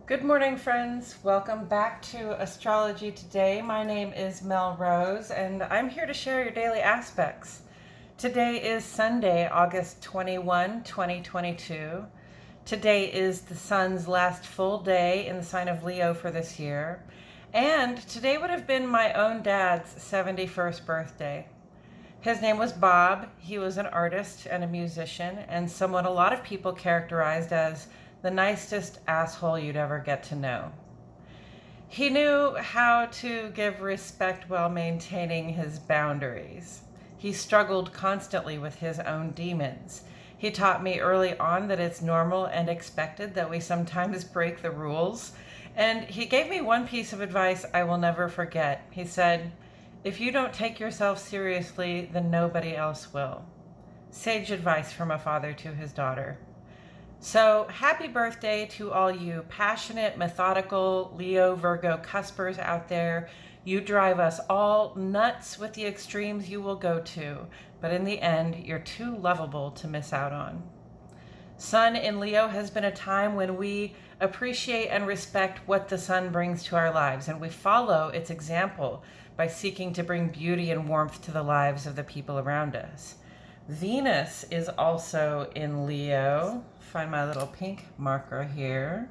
Good morning, friends. Welcome back to Astrology Today. My name is Mel Rose, and I'm here to share your daily aspects. Today is Sunday, August 21, 2022. Today is the sun's last full day in the sign of Leo for this year. And today would have been my own dad's 71st birthday. His name was Bob. He was an artist and a musician, and someone a lot of people characterized as the nicest asshole you'd ever get to know. He knew how to give respect while maintaining his boundaries. He struggled constantly with his own demons. He taught me early on that it's normal and expected that we sometimes break the rules. And he gave me one piece of advice I will never forget. He said, "If you don't take yourself seriously, then nobody else will." Sage advice from a father to his daughter. So happy birthday to all you passionate, methodical Leo, Virgo cuspers out there. You drive us all nuts with the extremes you will go to, but in the end, you're too lovable to miss out on. Sun in Leo has been a time when we appreciate and respect what the sun brings to our lives, and we follow its example by seeking to bring beauty and warmth to the lives of the people around us. Venus is also in Leo. Find my little pink marker here.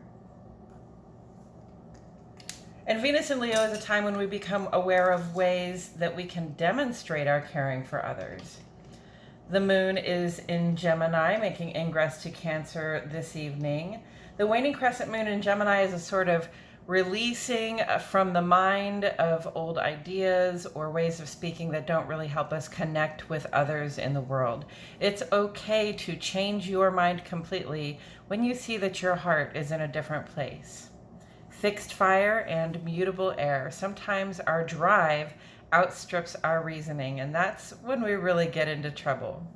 And Venus in Leo is a time when we become aware of ways that we can demonstrate our caring for others. The moon is in Gemini, making ingress to Cancer this evening. The waning crescent moon in Gemini is a sort of releasing from the mind of old ideas or ways of speaking that don't really help us connect with others in the world. It's okay to change your mind completely when you see that your heart is in a different place. Fixed fire and mutable air. Sometimes our drive outstrips our reasoning, and that's when we really get into trouble.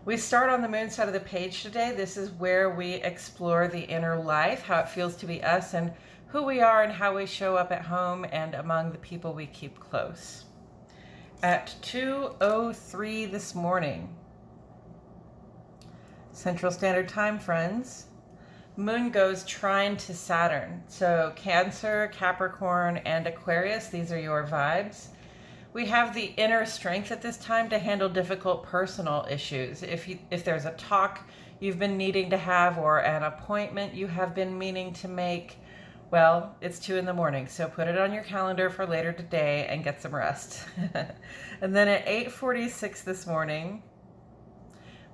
We start on the moon side of the page today. This is where we explore the inner life, how it feels to be us, and who we are, and how we show up at home and among the people we keep close. At 2:03 this morning, Central Standard Time, friends, Moon goes trine to Saturn. So Cancer, Capricorn, and Aquarius, these are your vibes. We have the inner strength at this time to handle difficult personal issues. If there's a talk you've been needing to have or an appointment you have been meaning to make, well, it's 2 in the morning, so put it on your calendar for later today and get some rest. And then at 8:46 this morning,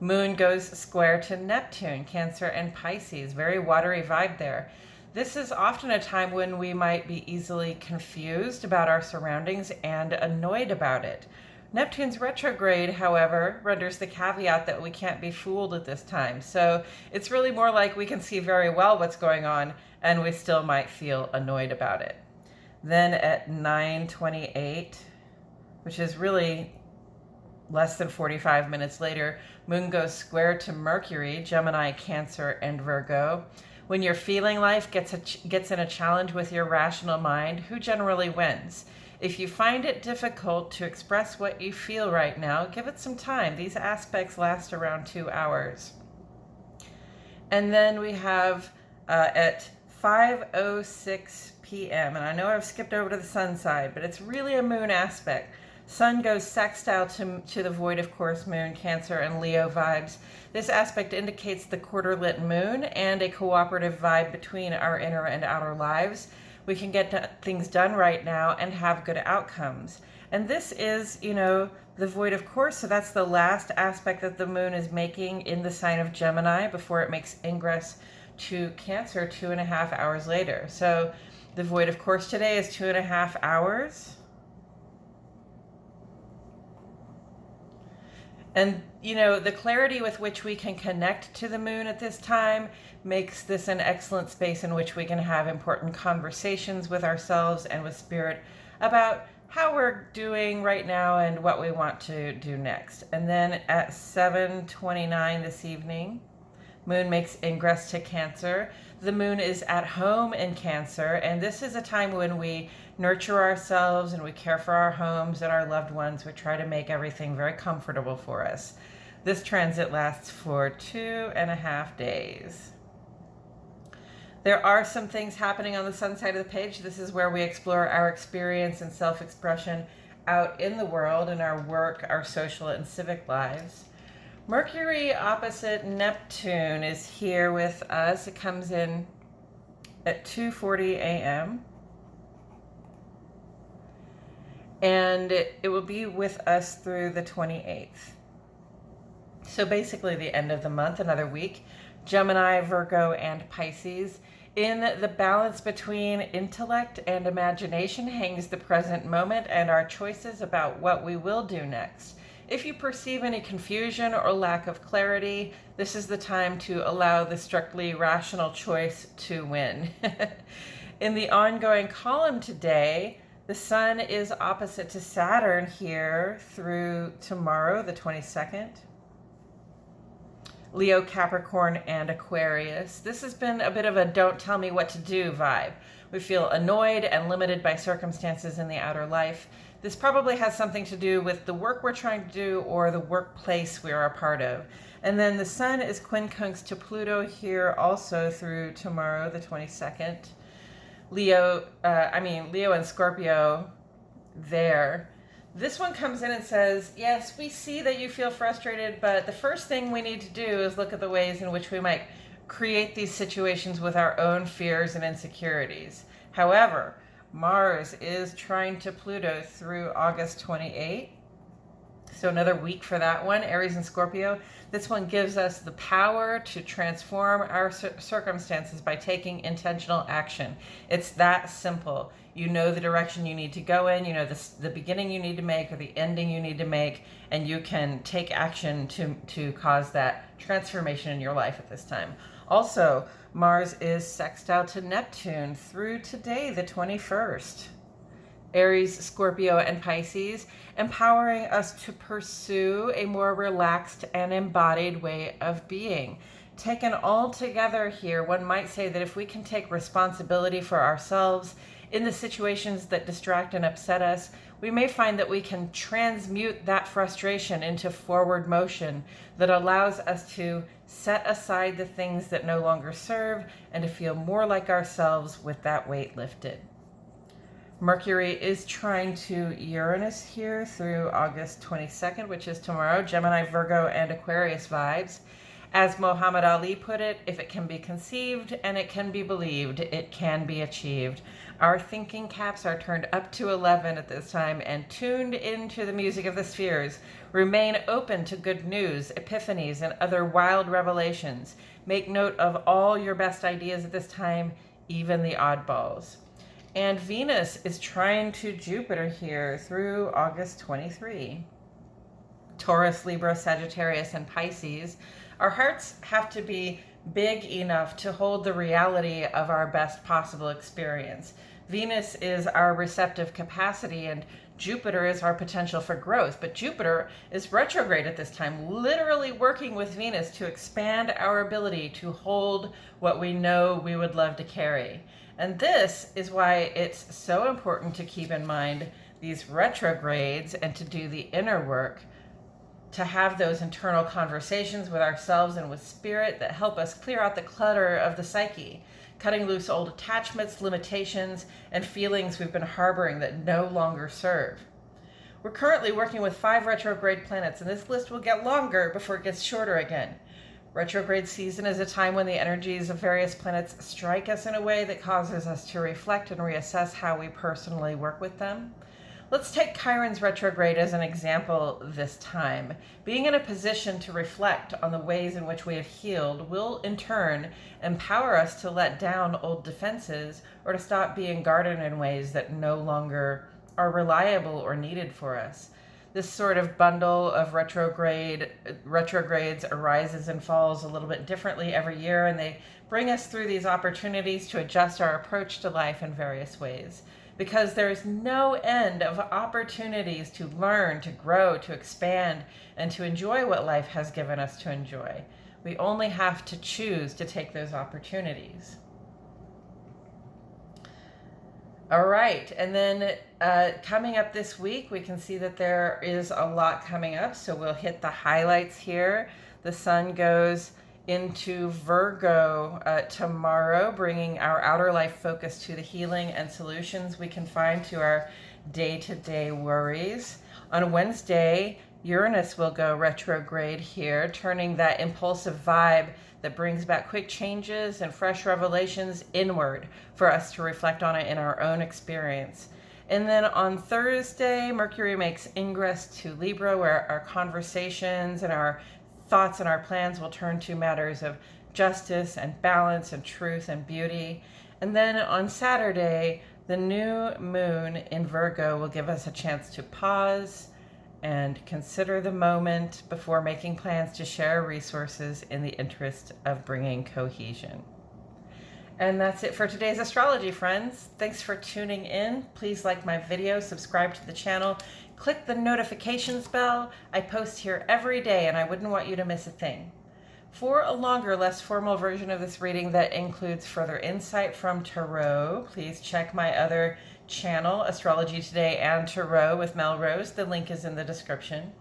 Moon goes square to Neptune, Cancer and Pisces. Very watery vibe there. This is often a time when we might be easily confused about our surroundings and annoyed about it. Neptune's retrograde, however, renders the caveat that we can't be fooled at this time. So it's really more like we can see very well what's going on and we still might feel annoyed about it. Then at 9:28, which is really less than 45 minutes later, Moon goes square to Mercury, Gemini, Cancer, and Virgo. When your feeling life gets in a challenge with your rational mind, who generally wins? If you find it difficult to express what you feel right now, give it some time. These aspects last around 2 hours. And then we have at 5:06 p.m., and I know I've skipped over to the sun side, but it's really a moon aspect. Sun goes sextile to the void of course moon, Cancer and Leo vibes. This aspect indicates the quarter lit moon and a cooperative vibe between our inner and outer lives. We can get things done right now and have good outcomes. And this is, the void of course, so that's the last aspect that the moon is making in the sign of Gemini before it makes ingress to Cancer 2.5 hours later. So the void of course today is 2.5 hours. And, the clarity with which we can connect to the moon at this time makes this an excellent space in which we can have important conversations with ourselves and with spirit about how we're doing right now and what we want to do next. And then at 7:29 this evening, Moon makes ingress to Cancer. The moon is at home in Cancer, and this is a time when we nurture ourselves and we care for our homes and our loved ones. We try to make everything very comfortable for us. This transit lasts for 2.5 days. There are some things happening on the sun side of the page. This is where we explore our experience and self-expression out in the world, in our work, our social and civic lives. Mercury opposite Neptune is here with us. It comes in at 2:40 a.m. and it will be with us through the 28th. So basically the end of the month, another week. Gemini, Virgo, and Pisces. In the balance between intellect and imagination hangs the present moment and our choices about what we will do next. If you perceive any confusion or lack of clarity, this is the time to allow the strictly rational choice to win. In the ongoing column today, the sun is opposite to Saturn here through tomorrow, the 22nd. Leo, Capricorn, and Aquarius. This has been a bit of a don't tell me what to do vibe. We feel annoyed and limited by circumstances in the outer life. This probably has something to do with the work we're trying to do or the workplace we are a part of. And then the sun is quincunx to Pluto here also through tomorrow, the 22nd. Leo and Scorpio there. This one comes in and says, yes, we see that you feel frustrated, but the first thing we need to do is look at the ways in which we might create these situations with our own fears and insecurities. However, Mars is trine to Pluto through August 28th. So another week for that one, Aries and Scorpio. This one gives us the power to transform our circumstances by taking intentional action. It's that simple. You know the direction you need to go in, you know the beginning you need to make or the ending you need to make, and you can take action to cause that transformation in your life at this time. Also, Mars is sextile to Neptune through today, the 21st. Aries, Scorpio, and Pisces, empowering us to pursue a more relaxed and embodied way of being. Taken all together here, one might say that if we can take responsibility for ourselves in the situations that distract and upset us, we may find that we can transmute that frustration into forward motion that allows us to set aside the things that no longer serve and to feel more like ourselves with that weight lifted. Mercury is trine to Uranus here through August 22nd, which is tomorrow. Gemini, Virgo, and Aquarius vibes. As Muhammad Ali put it, if it can be conceived and it can be believed, it can be achieved. Our thinking caps are turned up to 11 at this time and tuned into the music of the spheres. Remain open to good news, epiphanies, and other wild revelations. Make note of all your best ideas at this time, even the oddballs. And Venus is trine to Jupiter here through August 23. Taurus, Libra, Sagittarius, and Pisces. Our hearts have to be big enough to hold the reality of our best possible experience. Venus is our receptive capacity and Jupiter is our potential for growth. But Jupiter is retrograde at this time, literally working with Venus to expand our ability to hold what we know we would love to carry. And this is why it's so important to keep in mind these retrogrades and to do the inner work, to have those internal conversations with ourselves and with spirit that help us clear out the clutter of the psyche, cutting loose old attachments, limitations, and feelings we've been harboring that no longer serve. We're currently working with 5 retrograde planets, and this list will get longer before it gets shorter again. Retrograde season is a time when the energies of various planets strike us in a way that causes us to reflect and reassess how we personally work with them. Let's take Chiron's retrograde as an example this time. Being in a position to reflect on the ways in which we have healed will, in turn, empower us to let down old defenses or to stop being guarded in ways that no longer are reliable or needed for us. This sort of bundle of retrogrades arises and falls a little bit differently every year, and they bring us through these opportunities to adjust our approach to life in various ways. Because there's no end of opportunities to learn, to grow, to expand, and to enjoy what life has given us to enjoy. We only have to choose to take those opportunities. All right, and then coming up this week, we can see that there is a lot coming up, so we'll hit the highlights here. The sun goes into Virgo tomorrow, bringing our outer life focus to the healing and solutions we can find to our day-to-day worries. On Wednesday, Uranus will go retrograde here, turning that impulsive vibe that brings back quick changes and fresh revelations inward for us to reflect on it in our own experience. And then on Thursday, Mercury makes ingress to Libra, where our conversations and our thoughts and our plans will turn to matters of justice and balance and truth and beauty. And then on Saturday, the new moon in Virgo will give us a chance to pause and consider the moment before making plans to share resources in the interest of bringing cohesion. And that's it for today's astrology, friends. Thanks for tuning in. Please like my video, subscribe to the channel, click the notifications bell. I post here every day and I wouldn't want you to miss a thing. For a longer, less formal version of this reading that includes further insight from Tarot, please check my other channel, Astrology Today and Tarot with Melrose. The link is in the description.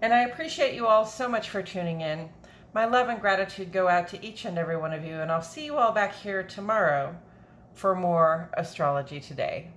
And I appreciate you all so much for tuning in. My love and gratitude go out to each and every one of you, and I'll see you all back here tomorrow for more Astrology Today.